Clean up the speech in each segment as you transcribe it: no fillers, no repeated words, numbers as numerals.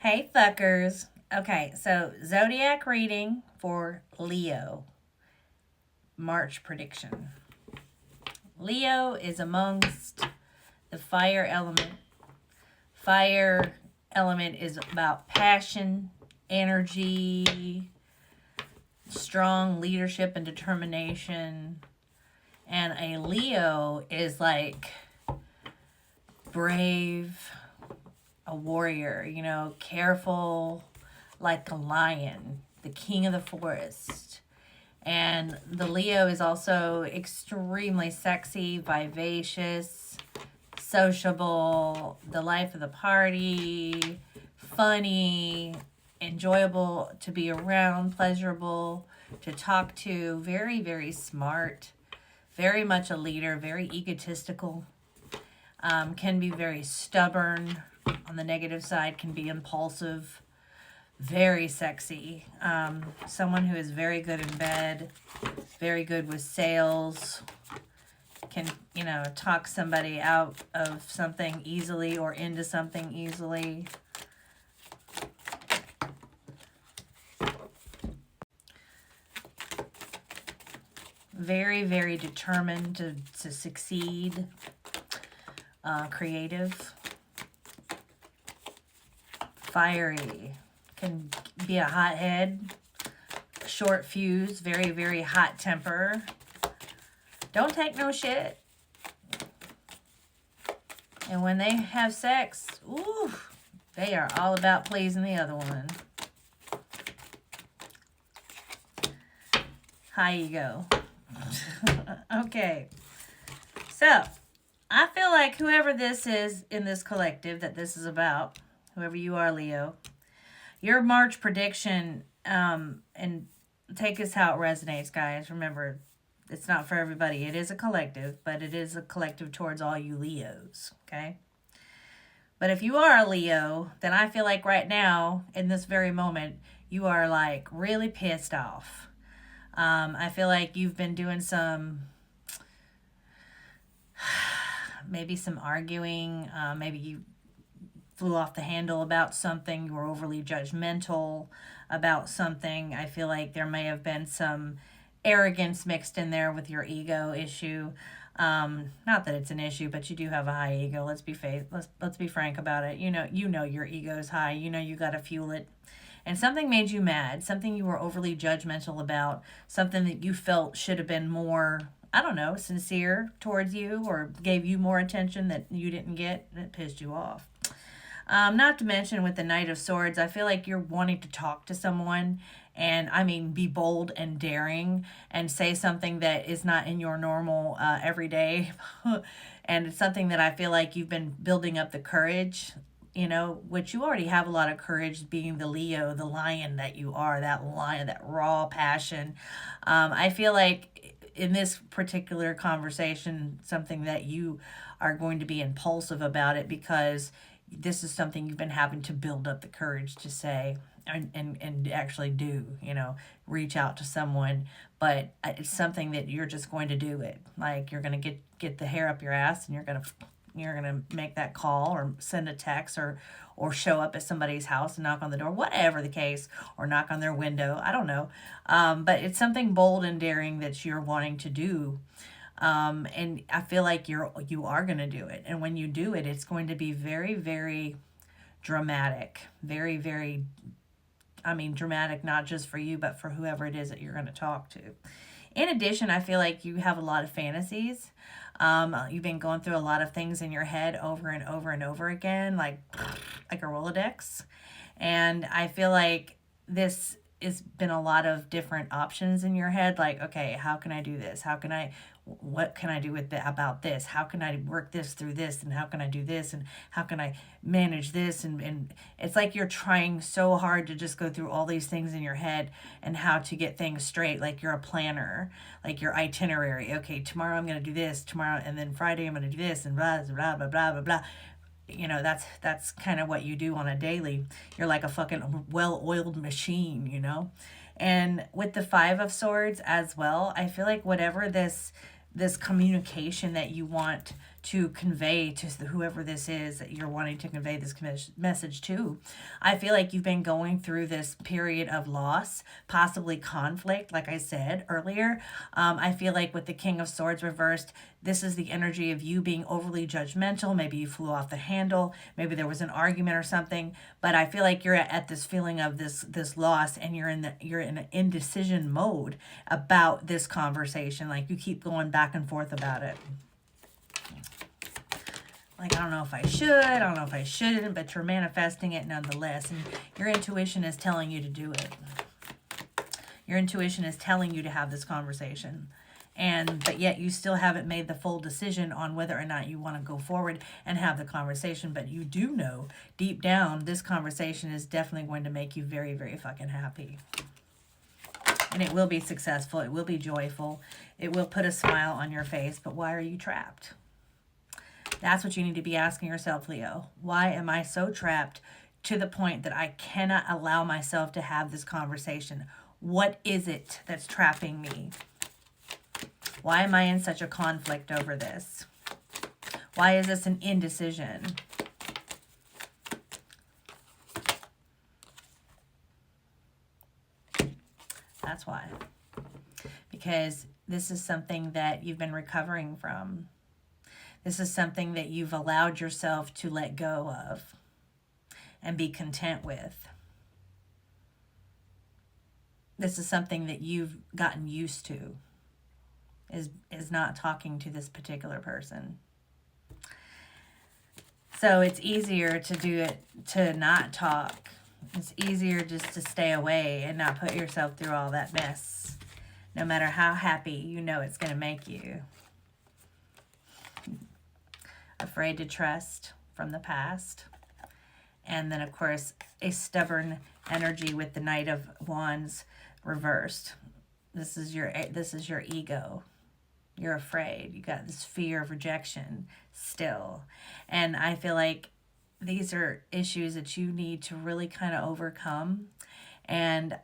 Hey, fuckers. Okay, so zodiac reading for Leo. March prediction. Leo is amongst the fire element. Fire element is about passion, energy, strong leadership and determination. And a Leo is like brave, a warrior, careful like a lion, the king of the forest. And the Leo is also extremely sexy, vivacious, sociable, the life of the party, funny, enjoyable to be around, pleasurable to talk to, very, very smart, very much a leader, very egotistical, can be very stubborn. On the negative side, can be impulsive, very sexy. Someone who is very good in bed, very good with sales, can, talk somebody out of something easily or into something easily. Very, very determined to succeed. Creative. Fiery. Can be a hothead. Short fuse. Very, very hot temper. Don't take no shit. And when they have sex, ooh, they are all about pleasing the other one. High ego. Okay. So, I feel like whoever this is in this collective that this is about, whoever you are, Leo, your March prediction, and take this how it resonates, guys. Remember, it's not for everybody. It is a collective, but it is a collective towards all you Leos, okay? But if you are a Leo, then I feel like right now, in this very moment, you are like really pissed off. I feel like you've been doing maybe some arguing. Maybe you flew off the handle about something. You were overly judgmental about something. I feel like there may have been some arrogance mixed in there with your ego issue. Not that it's an issue, but you do have a high ego. Let's be frank about it. You know your ego is high. You got to fuel it. And something made you mad, something you were overly judgmental about, something that you felt should have been more, I don't know, sincere towards you or gave you more attention that you didn't get, and it pissed you off. Not to mention with the Knight of Swords, I feel like you're wanting to talk to someone and, be bold and daring and say something that is not in your normal everyday. And it's something that I feel like you've been building up the courage, which you already have a lot of courage being the Leo, the lion that you are, that lion, that raw passion. I feel like in this particular conversation, something that you are going to be impulsive about it because this is something you've been having to build up the courage to say and actually do, reach out to someone. But it's something that you're just going to do it. Like you're going to get the hair up your ass and you're going to make that call or send a text or show up at somebody's house and knock on the door, whatever the case, or knock on their window. I don't know. But it's something bold and daring that you're wanting to do. And I feel like you are going to do it. And when you do it, it's going to be very, very dramatic. Very, very, dramatic, not just for you, but for whoever it is that you're going to talk to. In addition, I feel like you have a lot of fantasies. You've been going through a lot of things in your head over and over and over again, like a Rolodex. And I feel like this has been a lot of different options in your head. Like, okay, how can I do this? What can I do about this? How can I work this through this? And how can I do this? And how can I manage this? And it's like you're trying so hard to just go through all these things in your head and how to get things straight. Like you're a planner, like your itinerary. Okay, tomorrow I'm going to do this, tomorrow, and then Friday I'm going to do this, and blah, blah, blah, blah, blah, blah. That's kind of what you do on a daily. You're like a fucking well-oiled machine, And with the Five of Swords as well, I feel like whatever this communication that you want to convey to whoever this is that you're wanting to convey this message to. I feel like you've been going through this period of loss, possibly conflict, like I said earlier. I feel like with the King of Swords reversed, this is the energy of you being overly judgmental. Maybe you flew off the handle. Maybe there was an argument or something. But I feel like you're at this feeling of this loss, and you're in an indecision mode about this conversation. Like you keep going back and forth about it. Like, I don't know if I should, I don't know if I shouldn't, but you're manifesting it nonetheless. And your intuition is telling you to do it. Your intuition is telling you to have this conversation. But yet you still haven't made the full decision on whether or not you want to go forward and have the conversation. But you do know deep down this conversation is definitely going to make you very, very fucking happy. And it will be successful. It will be joyful. It will put a smile on your face. But why are you trapped? That's what you need to be asking yourself, Leo. Why am I so trapped to the point that I cannot allow myself to have this conversation? What is it that's trapping me? Why am I in such a conflict over this? Why is this an indecision? That's why. Because this is something that you've been recovering from. This is something that you've allowed yourself to let go of and be content with. This is something that you've gotten used to, is not talking to this particular person. So it's easier to do it, to not talk. It's easier just to stay away and not put yourself through all that mess. No matter how happy you know it's going to make you. Afraid to trust from the past. And then, of course, a stubborn energy with the Knight of Wands reversed. This is your ego. You're afraid. You got this fear of rejection still. And I feel like these are issues that you need to really kind of overcome and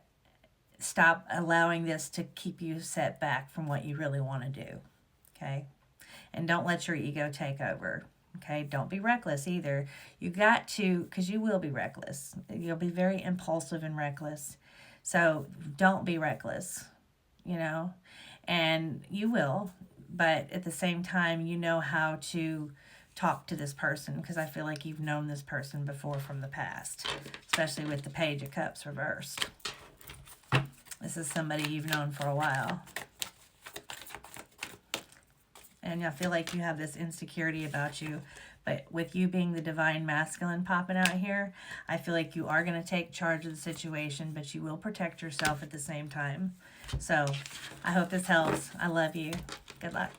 stop allowing this to keep you set back from what you really want to do. Okay? And don't let your ego take over. Okay? Don't be reckless either. You got to, because you will be reckless. You'll be very impulsive and reckless. So don't be reckless, you know? And you will, but at the same time, you know how to talk to this person, because I feel like you've known this person before from the past, especially with the Page of Cups reversed. This is somebody you've known for a while. And I feel like you have this insecurity about you. But with you being the divine masculine popping out here, I feel like you are going to take charge of the situation, but you will protect yourself at the same time. So I hope this helps. I love you. Good luck.